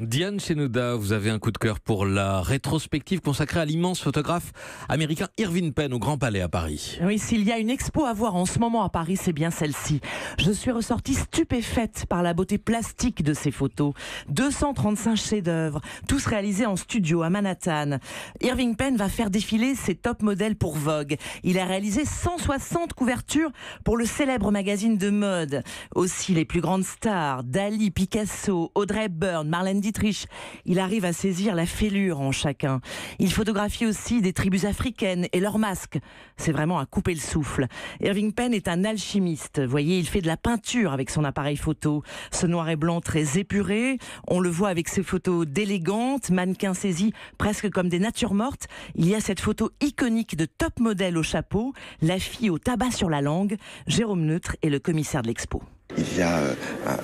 Diane Chenouda, vous avez un coup de cœur pour la rétrospective consacrée à l'immense photographe américain Irving Penn au Grand Palais à Paris. Oui, s'il y a une expo à voir en ce moment à Paris, c'est bien celle-ci. Je suis ressortie stupéfaite par la beauté plastique de ces photos. 235 chefs-d'œuvre, tous réalisés en studio à Manhattan. Irving Penn va faire défiler ses top modèles pour Vogue. Il a réalisé 160 couvertures pour le célèbre magazine de mode. Aussi les plus grandes stars, Dali, Picasso, Audrey Hepburn, Marlène Dietrich. Il arrive à saisir la fêlure en chacun. Il photographie aussi des tribus africaines et leurs masques. C'est vraiment à couper le souffle. Irving Penn est un alchimiste. Vous voyez, il fait de la peinture avec son appareil photo. Ce noir et blanc très épuré. On le voit avec ses photos d'élégantes, mannequins saisis presque comme des natures mortes. Il y a cette photo iconique de top modèle au chapeau, la fille au tabac sur la langue. Jérôme Neutre est le commissaire de l'expo. Il y a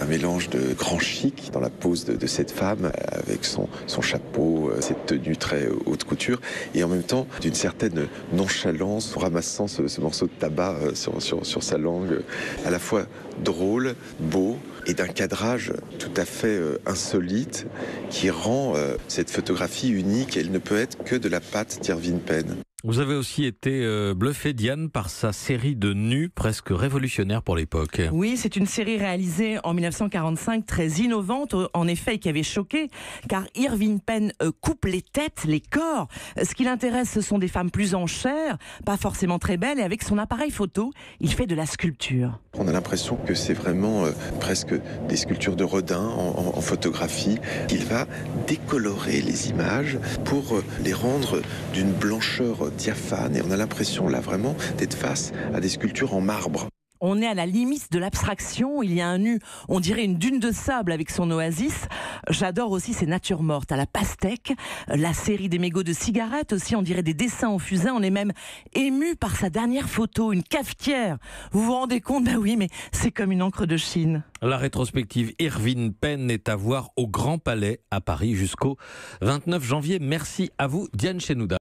un mélange de grand chic dans la pose de cette femme, avec son chapeau, cette tenue très haute couture, et en même temps d'une certaine nonchalance, en ramassant ce morceau de tabac sur sa langue, à la fois drôle, beau, et d'un cadrage tout à fait insolite, qui rend cette photographie unique. Elle ne peut être que de la patte d'Irving Penn. Vous avez aussi été bluffé, Diane, par sa série de nus presque révolutionnaire pour l'époque. Oui, c'est une série réalisée en 1945, très innovante, en effet, qui avait choqué, car Irving Penn coupe les têtes, les corps. Ce qui l'intéresse, ce sont des femmes plus en chair, pas forcément très belles, et avec son appareil photo, il fait de la sculpture. On a l'impression que c'est vraiment presque des sculptures de Rodin en photographie. Il va décolorer les images pour les rendre d'une blancheur diaphane, et on a l'impression là vraiment d'être face à des sculptures en marbre. On est à la limite de l'abstraction. Il y a un nu, on dirait une dune de sable avec son oasis. J'adore aussi ces natures mortes à la pastèque. La série des mégots de cigarettes aussi, on dirait des dessins en fusain. On est même ému par sa dernière photo, une cafetière. Vous vous rendez compte? Bah oui, mais c'est comme une encre de Chine. La rétrospective Irving Penn est à voir au Grand Palais à Paris jusqu'au 29 janvier. Merci à vous, Diane Chenouda.